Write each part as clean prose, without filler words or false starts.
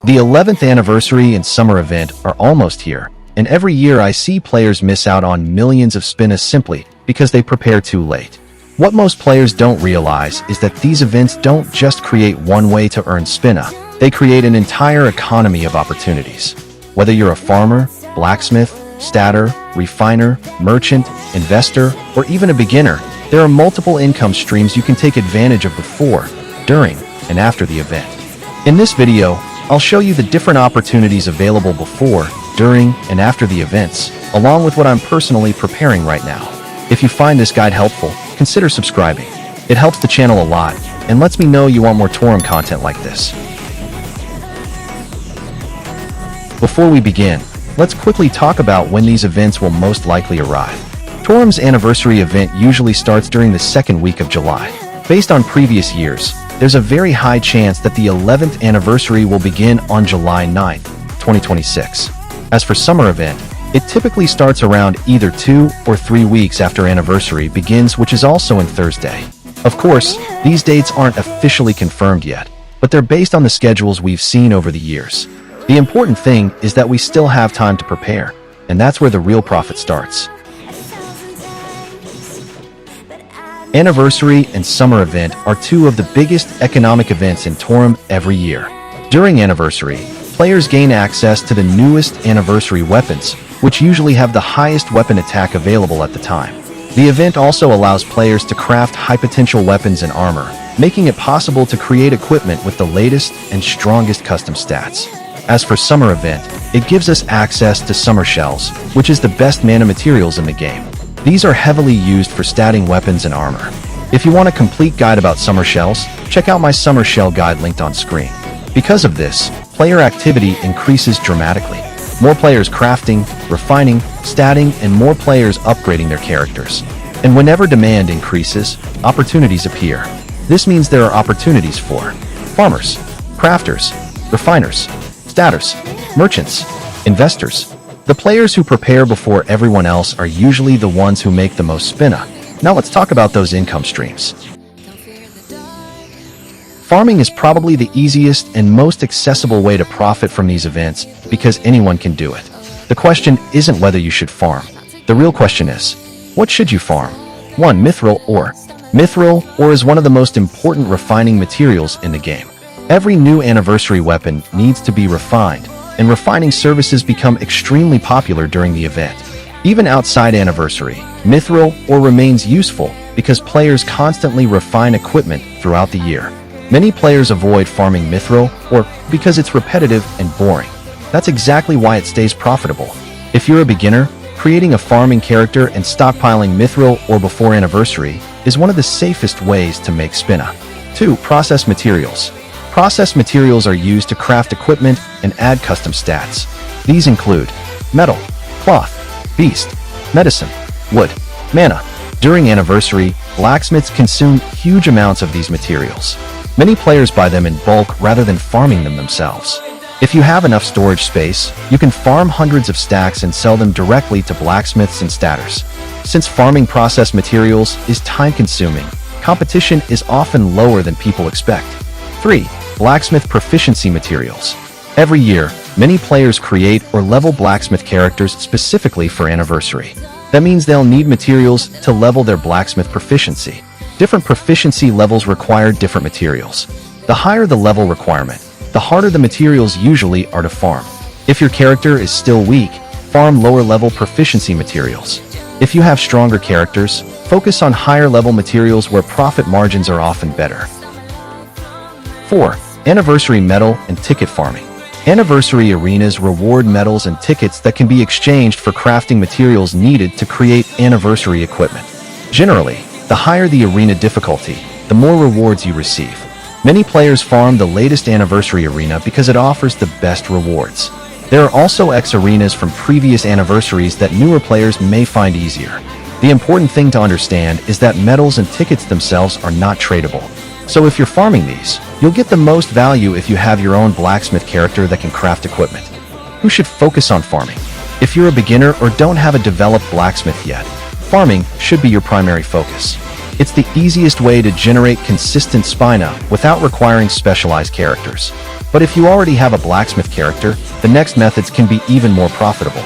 The 11th anniversary and summer event are almost here, and every year I see players miss out on millions of Spina simply because they prepare too late. What most players don't realize is that these events don't just create one way to earn Spina, they create an entire economy of opportunities. Whether you're a farmer, blacksmith, statter, refiner, merchant, investor, or even a beginner, there are multiple income streams you can take advantage of before, during, and after the event. In this video, I'll show you the different opportunities available before, during, and after the events, along with what I'm personally preparing right now. If you find this guide helpful, consider subscribing. It helps the channel a lot, and lets me know you want more Toram content like this. Before we begin, let's quickly talk about when these events will most likely arrive. Toram's anniversary event usually starts during the second week of July. Based on previous years, there's a very high chance that the 11th anniversary will begin on July 9th, 2026. As for summer event, it typically starts around either 2 or 3 weeks after anniversary begins, which is also on Thursday. Of course, these dates aren't officially confirmed yet, but they're based on the schedules we've seen over the years. The important thing is that we still have time to prepare, and that's where the real profit starts. Anniversary and summer event are two of the biggest economic events in Toram every year. During anniversary, players gain access to the newest anniversary weapons, which usually have the highest weapon attack available at the time. The event also allows players to craft high-potential weapons and armor, making it possible to create equipment with the latest and strongest custom stats. As for summer event, it gives us access to summer shells, which is the best mana materials in the game. These are heavily used for statting weapons and armor. If you want a complete guide about summer shells, check out my summer shell guide linked on screen. Because of this, player activity increases dramatically. More players crafting, refining, statting, and more players upgrading their characters. And whenever demand increases, opportunities appear. This means there are opportunities for farmers, crafters, refiners, statters, merchants, investors. The players who prepare before everyone else are usually the ones who make the most Spina. Now let's talk about those income streams. Farming is probably the easiest and most accessible way to profit from these events because anyone can do it. The question isn't whether you should farm. The real question is, what should you farm? 1. Mithril ore. Mithril ore is one of the most important refining materials in the game. Every new anniversary weapon needs to be refined, and refining services become extremely popular during the event. Even outside anniversary, mithril ore remains useful because players constantly refine equipment throughout the year. Many players avoid farming mithril ore because it's repetitive and boring. That's exactly why it stays profitable. If you're a beginner, creating a farming character and stockpiling mithril ore before anniversary is one of the safest ways to make Spina. 2. Processed materials. Processed materials are used to craft equipment and add custom stats. These include metal, cloth, beast, medicine, wood, mana. During anniversary, blacksmiths consume huge amounts of these materials. Many players buy them in bulk rather than farming them themselves. If you have enough storage space, you can farm hundreds of stacks and sell them directly to blacksmiths and statters. Since farming processed materials is time-consuming, competition is often lower than people expect. 3. Blacksmith proficiency materials. Every year, many players create or level blacksmith characters specifically for anniversary. That means they'll need materials to level their blacksmith proficiency. Different proficiency levels require different materials. The higher the level requirement, the harder the materials usually are to farm. If your character is still weak, farm lower level proficiency materials. If you have stronger characters, focus on higher level materials where profit margins are often better. 4. Anniversary medal and ticket farming. Anniversary arenas reward medals and tickets that can be exchanged for crafting materials needed to create anniversary equipment. Generally, the higher the arena difficulty, the more rewards you receive. Many players farm the latest anniversary arena because it offers the best rewards. There are also X arenas from previous anniversaries that newer players may find easier. The important thing to understand is that medals and tickets themselves are not tradable. So if you're farming these, you'll get the most value if you have your own blacksmith character that can craft equipment. Who should focus on farming? If you're a beginner or don't have a developed blacksmith yet, farming should be your primary focus. It's the easiest way to generate consistent Spina without requiring specialized characters. But if you already have a blacksmith character, the next methods can be even more profitable.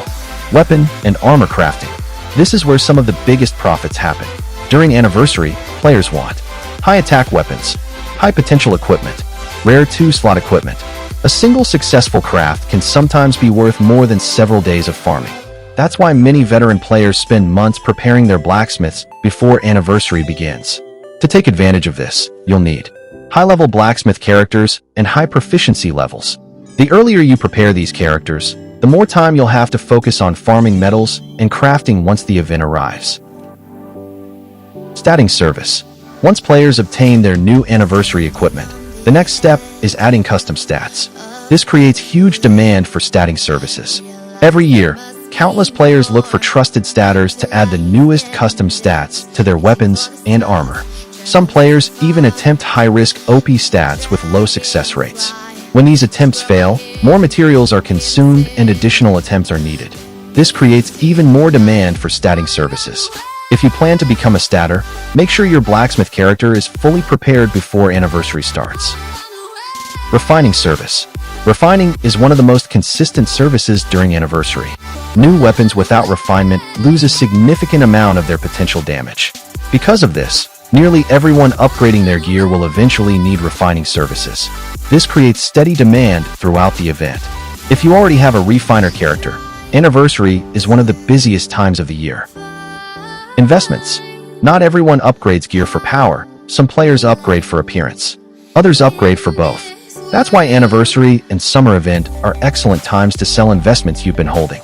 Weapon and armor crafting. This is where some of the biggest profits happen. During Anniversary, players want high attack weapons, high potential equipment, rare 2-slot equipment. A single successful craft can sometimes be worth more than several days of farming. That's why many veteran players spend months preparing their blacksmiths before Anniversary begins. To take advantage of this, you'll need high-level blacksmith characters and high proficiency levels. The earlier you prepare these characters, the more time you'll have to focus on farming metals and crafting once the event arrives. Statting service. Once players obtain their new Anniversary equipment, the next step is adding custom stats. This creates huge demand for statting services. Every year, countless players look for trusted statters to add the newest custom stats to their weapons and armor. Some players even attempt high-risk OP stats with low success rates. When these attempts fail, more materials are consumed and additional attempts are needed. This creates even more demand for statting services. If you plan to become a statter, make sure your blacksmith character is fully prepared before Anniversary starts. Refining service. Refining is one of the most consistent services during Anniversary. New weapons without refinement lose a significant amount of their potential damage. Because of this, nearly everyone upgrading their gear will eventually need refining services. This creates steady demand throughout the event. If you already have a refiner character, Anniversary is one of the busiest times of the year. Investments. Not everyone upgrades gear for power. Some players upgrade for appearance. Others upgrade for both. That's why Anniversary and Summer Event are excellent times to sell investments you've been holding.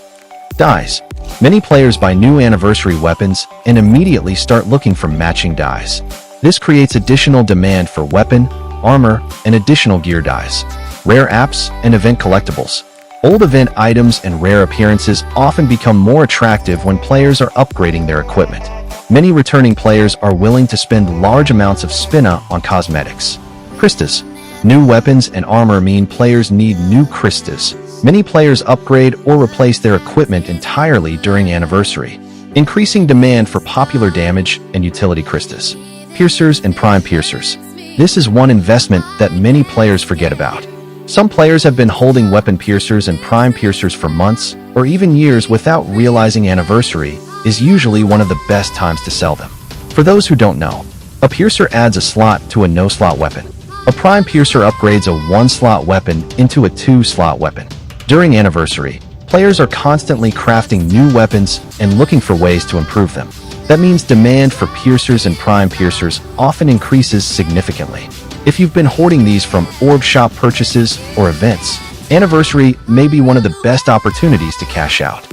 Dyes. Many players buy new Anniversary weapons and immediately start looking for matching dyes. This creates additional demand for weapon, armor, and additional gear dyes. Rare apps and event collectibles. Old event items and rare appearances often become more attractive when players are upgrading their equipment. Many returning players are willing to spend large amounts of Spina on cosmetics. Cristas. New weapons and armor mean players need new Cristas. Many players upgrade or replace their equipment entirely during Anniversary, increasing demand for popular damage and utility Cristas. Piercers and Prime Piercers. This is one investment that many players forget about. Some players have been holding weapon piercers and prime piercers for months or even years without realizing Anniversary is usually one of the best times to sell them. For those who don't know, a piercer adds a slot to a no-slot weapon. A prime piercer upgrades a 1-slot weapon into a 2-slot weapon. During Anniversary, players are constantly crafting new weapons and looking for ways to improve them. That means demand for piercers and prime piercers often increases significantly. If you've been hoarding these from orb shop purchases or events, Anniversary may be one of the best opportunities to cash out.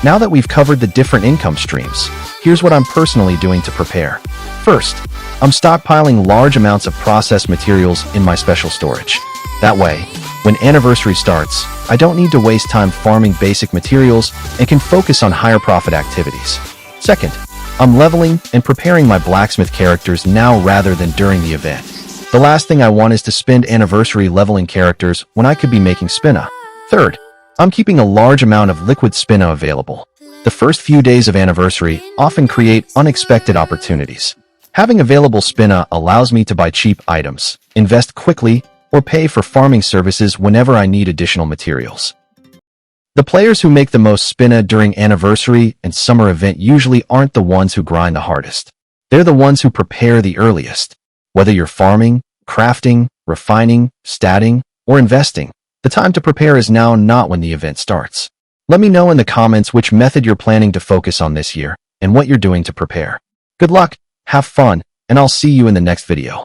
Now that we've covered the different income streams, here's what I'm personally doing to prepare. First, I'm stockpiling large amounts of processed materials in my special storage. That way, when Anniversary starts, I don't need to waste time farming basic materials and can focus on higher profit activities. Second, I'm leveling and preparing my blacksmith characters now rather than during the event. The last thing I want is to spend Anniversary leveling characters when I could be making Spina. Third, I'm keeping a large amount of liquid Spina available. The first few days of Anniversary often create unexpected opportunities. Having available Spina allows me to buy cheap items, invest quickly, or pay for farming services whenever I need additional materials. The players who make the most Spina during Anniversary and Summer Event usually aren't the ones who grind the hardest. They're the ones who prepare the earliest. Whether you're farming, crafting, refining, statting, or investing, the time to prepare is now, not when the event starts. Let me know in the comments which method you're planning to focus on this year and what you're doing to prepare. Good luck, have fun, and I'll see you in the next video.